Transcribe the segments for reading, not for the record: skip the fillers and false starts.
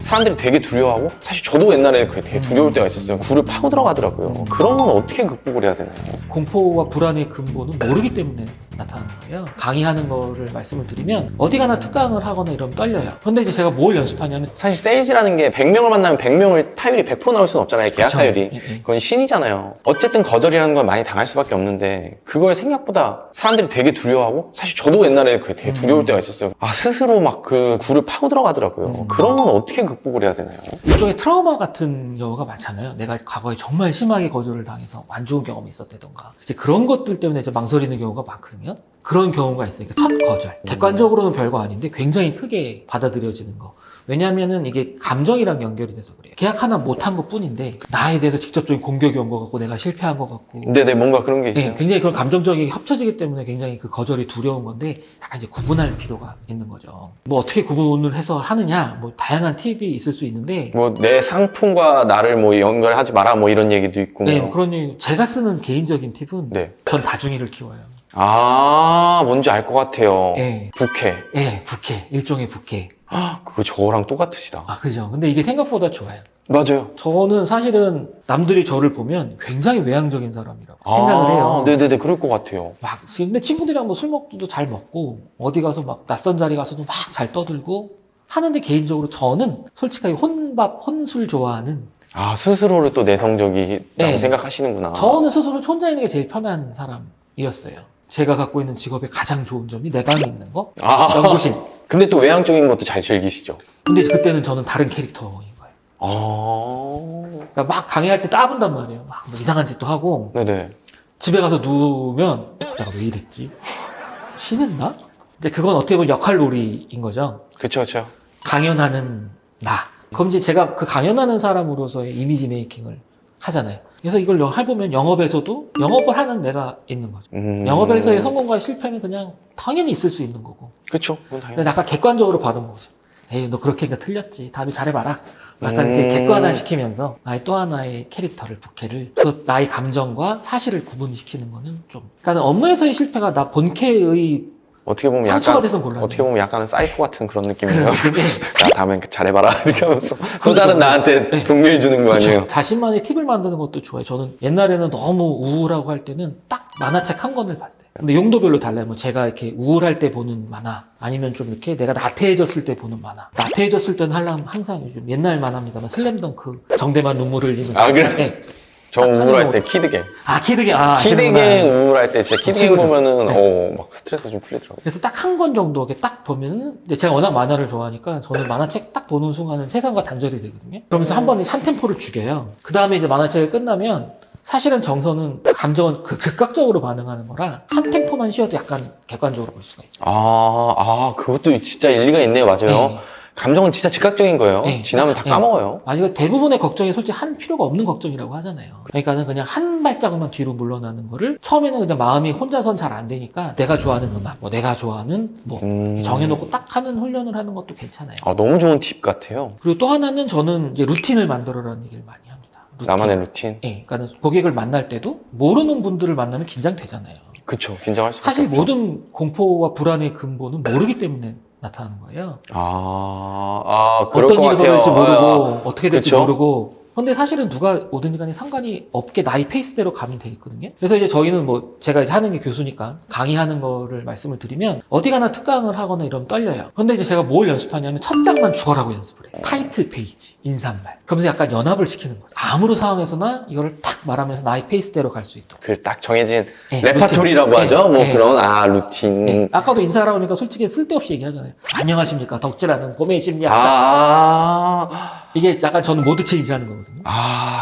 사람들이 되게 두려워하고, 사실 저도 옛날에 그게 되게 두려울 때가 있었어요. 굴을 파고 들어가더라고요. 그런 건 어떻게 극복을 해야 되나요? 공포와 불안의 근본은 모르기 때문에 나타나는 거예요. 강의하는 거를 말씀을 드리면 어디 가나 특강을 하거나 이러면 떨려요. 근데 이제 제가 뭘 연습하냐면 사실 세일즈라는 게 100명을 만나면 100명을 타율이 100% 나올 수는 없잖아요. 계약 그쵸. 타율이. 예. 그건 신이잖아요. 어쨌든 거절이라는 건 많이 당할 수밖에 없는데, 그걸 생각보다 사람들이 되게 두려워하고, 사실 저도 옛날에 그게 되게 두려울 때가 있었어요. 아, 스스로 막 그 굴을 파고 들어가더라고요. 그런 건 어떻게 극복을 해야 되나요? 일종의 트라우마 같은 경우가 많잖아요. 내가 과거에 정말 심하게 거절을 당해서 안 좋은 경험이 있었다던가. 이제 그런 것들 때문에 이제 망설이는 경우가 많거든요. 그런 경우가 있어요. 그러니까 첫 거절. 객관적으로는 별거 아닌데 굉장히 크게 받아들여지는 거. 왜냐면은 이게 감정이랑 연결이 돼서 그래요. 계약 하나 못한 것 뿐인데 나에 대해서 직접적인 공격이 온 것 같고 내가 실패한 것 같고 네네, 뭔가 그런 게 있어요. 네, 굉장히 그런 감정적인 합쳐지기 때문에 굉장히 그 거절이 두려운 건데 약간 이제 구분할 필요가 있는 거죠. 뭐 어떻게 구분을 해서 하느냐, 뭐 다양한 팁이 있을 수 있는데 뭐 내 상품과 나를 뭐 연결하지 마라, 뭐 이런 얘기도 있고. 네, 뭐. 그러니 제가 쓰는 개인적인 팁은 네. 전 다중이를 키워요. 아, 뭔지 알 것 같아요. 네. 부캐. 네, 부캐. 일종의 부캐. 그거 저랑 똑같으시다. 아, 그죠. 근데 이게 생각보다 좋아요. 맞아요. 저는 사실은 남들이 저를 보면 굉장히 외향적인 사람이라고 생각을 해요. 네네네, 그럴 것 같아요. 막, 근데 친구들이랑 뭐 술 먹도 잘 먹고, 어디 가서 막 낯선 자리 가서도 막 잘 떠들고 하는데 개인적으로 저는 솔직하게 혼밥, 혼술 좋아하는 아, 스스로를 또 내성적이라고 네. 생각하시는구나. 저는 스스로 혼자 있는 게 제일 편한 사람이었어요. 제가 갖고 있는 직업의 가장 좋은 점이 내 방에 있는 거, 연구실. 근데 또 외향적인 것도 잘 즐기시죠? 근데 그때는 저는 다른 캐릭터인 거예요. 그러니까 막 강의할 때 따분단 말이에요. 막뭐 이상한 짓도 하고 네네. 집에 가서 누우면 내가 왜 이랬지? 심했나? 이제 그건 어떻게 보면 역할놀이인 거죠. 그쵸, 그쵸. 강연하는 나. 그럼 이제 제가 그 강연하는 사람으로서의 이미지 메이킹을 하잖아요. 그래서 이걸 해보면 영업에서도 영업을 하는 내가 있는 거죠. 영업에서의 성공과 실패는 그냥 당연히 있을 수 있는 거고. 그쵸. 그건 당연히. 근데 약간 객관적으로 봐둔 거죠. 에이, 너 그렇게 하니까 틀렸지. 다음에 잘해봐라. 약간 이렇게 객관화 시키면서 나의 또 하나의 캐릭터를, 부캐를, 그 나의 감정과 사실을 구분시키는 거는 좀. 그러니까 업무에서의 실패가 나 본캐의 어떻게 보면 상처가 약간, 돼서 곤란해요. 어떻게 보면 약간은 사이코 같은 그런 느낌이에요. 그게- 야, 다음엔 잘해봐라. 이렇게 하면서 또 다른 나한테 네. 동료해 주는 거 아니에요? 그렇죠. 자신만의 팁을 만드는 것도 좋아요. 저는 옛날에는 너무 우울하고 할 때는 딱 만화책 한 권을 봤어요. 근데 용도별로 달라요. 뭐 제가 이렇게 우울할 때 보는 만화, 아니면 좀 이렇게 내가 나태해졌을 때 보는 만화. 나태해졌을 때는 하려면 항상 요즘 옛날 만화입니다만 슬램덩크, 정대만 눈물을 흘리는. 아, 그래? 네. 저 딱 우울할 하는 때 거. 키드갱. 아, 키드갱. 아, 키드갱 아시는구나. 우울할 때 진짜 키드갱 최고죠. 보면은, 막 스트레스 좀 풀리더라고요. 그래서 딱 한 권 정도 이렇게 딱 보면은, 근데 제가 워낙 만화를 좋아하니까 저는 만화책 딱 보는 순간은 세상과 단절이 되거든요. 그러면서 한 번에 한 템포를 죽여요. 그 다음에 이제 만화책이 끝나면 사실은 정서는 감정은 즉각적으로 반응하는 거라 한 템포만 쉬어도 약간 객관적으로 볼 수가 있어요. 그것도 진짜 일리가 있네요. 맞아요. 네. 감정은 진짜 즉각적인 거예요. 네. 지나면 다 네. 까먹어요. 아니, 이거 대부분의 걱정이 솔직히 한 필요가 없는 걱정이라고 하잖아요. 그러니까는 그냥 한 발자국만 뒤로 물러나는 거를 처음에는 그냥 마음이 혼자선 잘 안 되니까 내가 좋아하는 음악, 뭐 내가 좋아하는 뭐 정해놓고 딱 하는 훈련을 하는 것도 괜찮아요. 너무 좋은 팁 같아요. 그리고 또 하나는 저는 이제 루틴을 만들어라는 얘기를 많이 합니다. 루틴. 나만의 루틴. 예, 그러니까 고객을 만날 때도 모르는 분들을 만나면 긴장되잖아요. 그쵸. 긴장할 수밖에 사실 없죠. 모든 공포와 불안의 근본은 모르기 때문에 나타나는 거예요. 그럴 어떤 것 일이 같아요. 벌어질지 모르고 어떻게 될지 그쵸? 모르고. 근데 사실은 누가 오든지 간에 상관이 없게 나의 페이스대로 가면 돼 있거든요. 그래서 이제 저희는 뭐 제가 이제 하는 게 교수니까 강의하는 거를 말씀을 드리면 어디 가나 특강을 하거나 이러면 떨려요. 근데 이제 제가 뭘 연습하냐면 첫 장만 죽어라고 연습을 해요. 타이틀 페이지, 인사말. 그러면서 약간 연합을 시키는 거죠. 아무런 상황에서나 이거를 탁 말하면서 나의 페이스대로 갈 수 있도록. 그 딱 정해진 네, 레파토리라고 루틴. 하죠. 네, 뭐 네. 그런 루틴. 네. 아까도 인사하라고 하니까 솔직히 쓸데없이 얘기하잖아요. 안녕하십니까. 덕질하는 봄의 심리학. 이게 약간 저는 모드 체인지 하는 거거든요.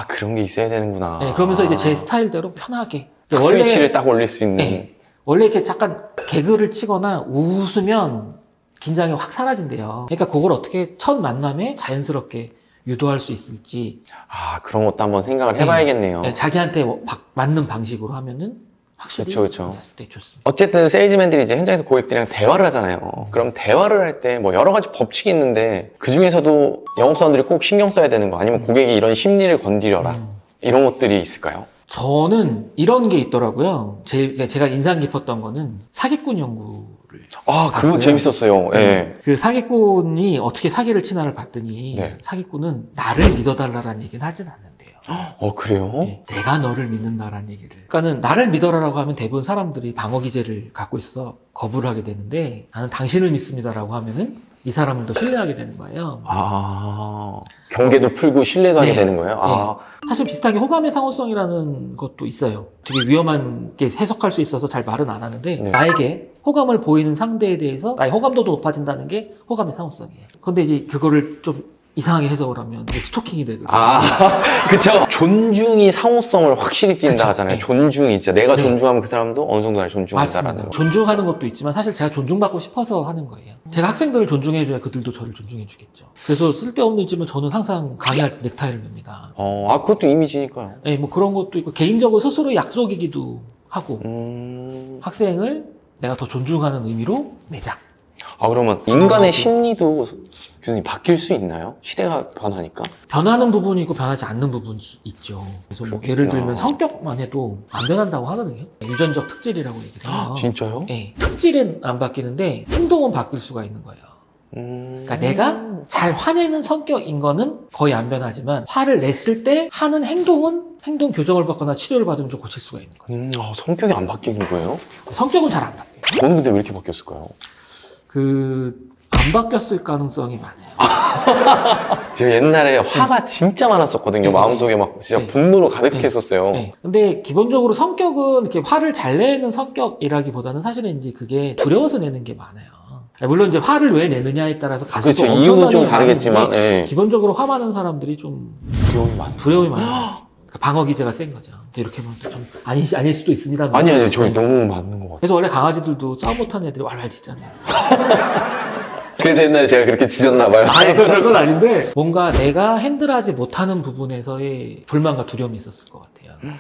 그런 게 있어야 되는구나. 네, 그러면서 이제 제 스타일대로 편하게. 딱 스위치를 딱 올릴 수 있는. 네, 원래 이렇게 잠깐 개그를 치거나 웃으면 긴장이 확 사라진대요. 그러니까 그걸 어떻게 첫 만남에 자연스럽게 유도할 수 있을지. 그런 것도 한번 생각을 해봐야겠네요. 네, 자기한테 맞는 방식으로 하면은 확실히 그쵸. 됐을 때 좋습니다. 어쨌든 세일즈맨들이 이제 현장에서 고객들이랑 대화를 하잖아요. 그럼 대화를 할 때 뭐 여러 가지 법칙이 있는데 그 중에서도 영업사원들이 꼭 신경 써야 되는 거, 아니면 고객이 이런 심리를 건드려라, 이런 것들이 있을까요? 저는 이런 게 있더라고요. 제가 인상 깊었던 거는 사기꾼 연구를 아, 그거 봤어요. 재밌었어요. 예. 그 사기꾼이 어떻게 사기를 치나를 봤더니 네. 사기꾼은 나를 믿어달라는 얘기는 하진 않는데요. 그래요? 네, 내가 너를 믿는다라는 얘기를. 그러니까는 나를 믿어라라고 하면 대부분 사람들이 방어 기제를 갖고 있어서 거부를 하게 되는데 나는 당신을 믿습니다라고 하면은 이 사람을 더 신뢰하게 되는 거예요. 아, 경계도 풀고 신뢰도 하게 네. 되는 거예요? 아, 사실 비슷하게 호감의 상호성이라는 것도 있어요. 되게 위험한 게 해석할 수 있어서 잘 말은 안 하는데 네. 나에게 호감을 보이는 상대에 대해서 나의 호감도도 높아진다는 게 호감의 상호성이에요. 근데 이제 그거를 좀 이상하게 해석을 하면 이제 스토킹이 되거든요. 아, 그쵸. 존중이 상호성을 확실히 띈다 그쵸. 하잖아요. 네. 존중이 진짜 내가 네. 존중하면 그 사람도 어느 정도 날 존중한다라는 맞습니다. 거. 존중하는 것도 있지만 사실 제가 존중받고 싶어서 하는 거예요. 제가 학생들을 존중해줘야 그들도 저를 존중해주겠죠. 그래서 쓸데없는 질문 저는 항상 강의할 때 넥타이를 맵니다. 그것도 이미지니까요. 네, 뭐 그런 것도 있고 개인적으로 스스로 약속이기도 하고 학생을 내가 더 존중하는 의미로 매자. 그러면 인간의 심리도 교수님 바뀔 수 있나요? 시대가 변하니까? 변하는 부분이 있고 변하지 않는 부분이 있죠. 그래서 뭐 그렇구나. 예를 들면 성격만 해도 안 변한다고 하거든요. 유전적 특질이라고 얘기를 해요. 진짜요? 네, 특질은 안 바뀌는데 행동은 바뀔 수가 있는 거예요. 그러니까 내가 잘 화내는 성격인 거는 거의 안 변하지만 화를 냈을 때 하는 행동은 행동 교정을 받거나 치료를 받으면 좀 고칠 수가 있는 거예요. 성격이 안 바뀌는 거예요? 성격은 잘 안 바뀌어요. 저는 근데 왜 이렇게 바뀌었을까요? 안 바뀌었을 가능성이 많아요. 제가 옛날에 화가 진짜 많았었거든요. 네. 마음속에 막 진짜 네. 분노로 가득했었어요. 네. 근데 기본적으로 성격은 이렇게 화를 잘 내는 성격이라기보다는 사실은 이제 그게 두려워서 내는 게 많아요. 물론 이제 화를 왜 내느냐에 따라서 가슴도 그렇죠. 이유는 좀 엄청나게 다르겠지만, 많은데 예. 기본적으로 화 많은 사람들이 좀 두려움이 많아요. 두려움이 많아요. 그러니까 방어 기제가 센 거죠. 근데 이렇게 보면 또 좀 아닐 수도 있습니다. 아니, 저희 네. 너무 맞는 것 같아요. 그래서 원래 강아지들도 싸움 못하는 애들이 왈왈 짖잖아요. 그래서 옛날에 제가 그렇게 짖었나봐요. 아니, 그런 건 아닌데, 뭔가 내가 핸들하지 못하는 부분에서의 불만과 두려움이 있었을 것 같아요.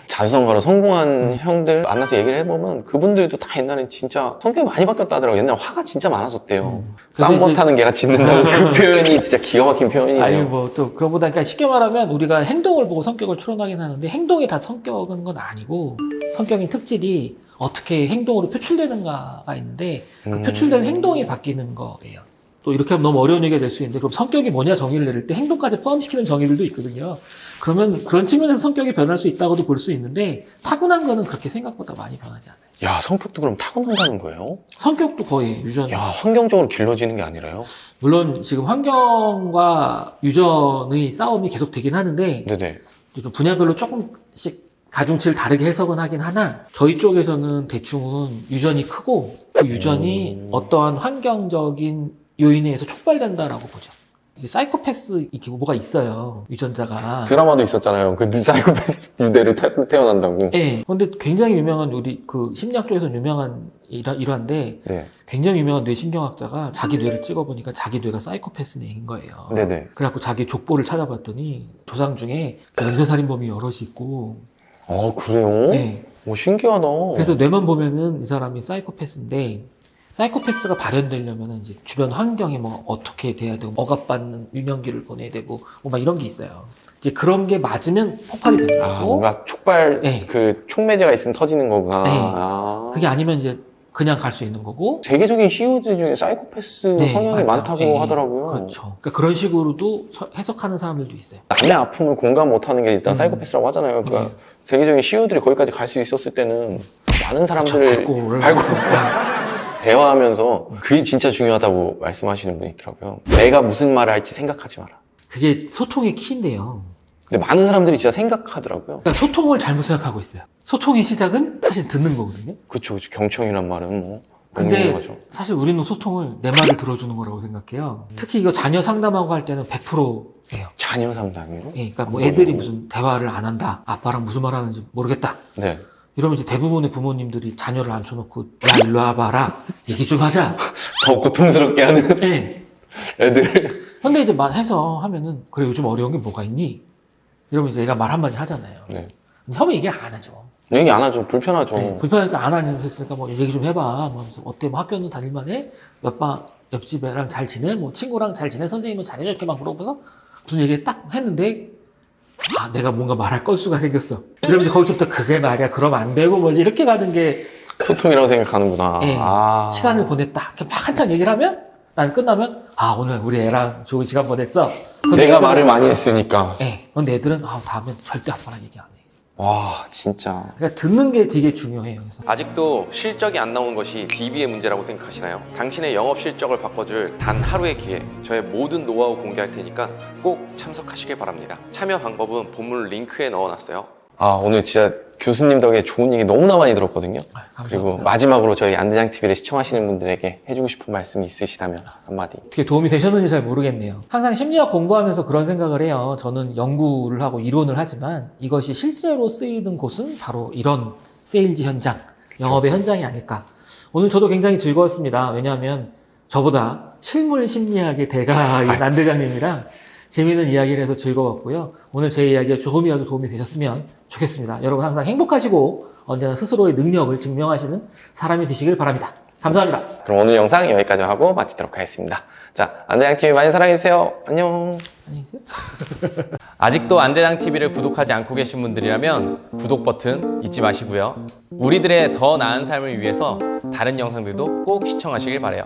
자수성가로 성공한 형들 만나서 얘기를 해보면 그분들도 다 옛날엔 진짜 성격이 많이 바뀌었다 하더라고요. 옛날에 화가 진짜 많았었대요. 싸움 근데 이제- 못하는 개가 짖는다고 그 표현이 진짜 기가 막힌 표현이에요. 아니, 뭐, 또, 그거보다, 그러니까 쉽게 말하면 우리가 행동을 보고 성격을 추론하긴 하는데, 행동이 다 성격은 건 아니고, 성격의 특질이 어떻게 행동으로 표출되는가가 있는데, 그 표출되는 행동이 바뀌는 거예요. 또 이렇게 하면 너무 어려운 얘기가 될 수 있는데, 그럼 성격이 뭐냐 정의를 내릴 때 행동까지 포함시키는 정의들도 있거든요. 그러면 그런 측면에서 성격이 변할 수 있다고도 볼 수 있는데, 타고난 거는 그렇게 생각보다 많이 변하지 않아요. 야, 성격도 그럼 타고난다는 거예요? 성격도 거의 유전. 야, 환경적으로 길러지는 게 아니라요? 물론 지금 환경과 유전의 싸움이 계속 되긴 하는데, 네네. 좀 분야별로 조금씩 가중치를 다르게 해석은 하긴 하나, 저희 쪽에서는 대충은 유전이 크고, 그 유전이 어떠한 환경적인 요인에 의해서 촉발된다라고 보죠. 이게 사이코패스 이게 뭐가 있어요. 유전자가. 드라마도 있었잖아요. 그 사이코패스 유대로 태어난다고. 네. 근데 굉장히 유명한 우리 그 심리학 쪽에서는 유명한 일화인데 네. 굉장히 유명한 뇌신경학자가 자기 뇌를 찍어보니까 자기 뇌가 사이코패스 뇌인 거예요. 네네. 그래갖고 자기 족보를 찾아봤더니 조상 중에 연쇄살인범이 여럿이 있고. 그래요? 네. 신기하다. 그래서 뇌만 보면은 이 사람이 사이코패스인데 사이코패스가 발현되려면 이제 주변 환경이 뭐 어떻게 돼야 되고 억압받는 유년기를 보내야 되고 뭐 막 이런 게 있어요. 이제 그런 게 맞으면 폭발이 되는 거고 뭔가 촉발, 네. 그 촉매제가 있으면 터지는 거구나. 네. 그게 아니면 이제 그냥 갈 수 있는 거고 세계적인 CEO들 중에 사이코패스 네, 성향이 맞아요. 많다고 네, 하더라고요. 그렇죠. 그러니까 그런 식으로도 해석하는 사람들도 있어요. 남의 아픔을 공감 못하는 게 일단 사이코패스라고 하잖아요. 그러니까 세계적인 CEO들이 거기까지 갈 수 있었을 때는 많은 사람들을 밟고 대화하면서 그게 진짜 중요하다고 말씀하시는 분이 있더라고요. 내가 무슨 말을 할지 생각하지 마라. 그게 소통의 키인데요. 근데 많은 사람들이 진짜 생각하더라고요. 그러니까 소통을 잘못 생각하고 있어요. 소통의 시작은 사실 듣는 거거든요. 그쵸. 경청이란 말은 뭐. 너무 근데 유명하죠. 사실 우리는 소통을 내 말을 들어주는 거라고 생각해요. 특히 이거 자녀 상담하고 할 때는 100%예요. 자녀 상담이요? 예, 그러니까 뭐 애들이 무슨 대화를 안 한다. 아빠랑 무슨 말 하는지 모르겠다. 네. 이러면 이제 대부분의 부모님들이 자녀를 앉혀놓고 야 일로 와봐라. 얘기 좀 하자. 더 고통스럽게 하는 예. 애들. 근데 이제 말해서 하면은 그래 요즘 어려운 게 뭐가 있니? 이러면 이제 얘가 말 한마디 하잖아요. 네. 처음에 얘기를 안 하죠. 얘기 안 하죠. 불편하죠. 네, 불편하니까 안 하냐고 했으니까 뭐 얘기 좀 해봐. 뭐 하면서 어때? 뭐 학교는 다닐만해? 옆집 애랑 잘 지내? 뭐 친구랑 잘 지내? 선생님은 잘해줘? 이렇게 막 물어보면서 무슨 얘기 딱 했는데 내가 뭔가 말할 건수가 생겼어. 이러면 이제 거기서부터 그게 말이야. 그럼 안 되고 뭐지? 이렇게 가는 게 소통이라고 생각하는구나. 예. 아. 시간을 보냈다. 이렇게 막 한참 얘기를 하면 난 끝나면 오늘 우리 애랑 좋은 시간 보냈어. 근데 내가 애들은- 말을 많이 했으니까. 예. 근데 애들은 다음엔 절대 아빠랑 얘기 안 해. 와, 진짜. 그러니까 듣는 게 되게 중요해요. 그래서 아직도 실적이 안 나오는 것이 DB의 문제라고 생각하시나요? 당신의 영업 실적을 바꿔줄 단 하루의 기회, 저의 모든 노하우 공개할 테니까 꼭 참석하시길 바랍니다. 참여 방법은 본문 링크에 넣어놨어요. 오늘 진짜 교수님 덕에 좋은 얘기 너무나 많이 들었거든요. 감사합니다. 그리고 마지막으로 저희 안대장TV를 시청하시는 분들에게 해주고 싶은 말씀이 있으시다면 한마디. 어떻게 도움이 되셨는지 잘 모르겠네요. 항상 심리학 공부하면서 그런 생각을 해요. 저는 연구를 하고 이론을 하지만 이것이 실제로 쓰이는 곳은 바로 이런 세일즈 현장, 영업의 현장이 아닐까. 오늘 저도 굉장히 즐거웠습니다. 왜냐하면 저보다 실물 심리학의 대가인 안대장님이랑 재미있는 이야기를 해서 즐거웠고요. 오늘 제 이야기가 조금이라도 도움이 되셨으면 좋겠습니다. 여러분 항상 행복하시고 언제나 스스로의 능력을 증명하시는 사람이 되시길 바랍니다. 감사합니다. 그럼 오늘 영상 여기까지 하고 마치도록 하겠습니다. 자, 안대장TV 많이 사랑해주세요. 안녕. 안녕히 계세요. 아직도 안대장TV를 구독하지 않고 계신 분들이라면 구독 버튼 잊지 마시고요. 우리들의 더 나은 삶을 위해서 다른 영상들도 꼭 시청하시길 바라요.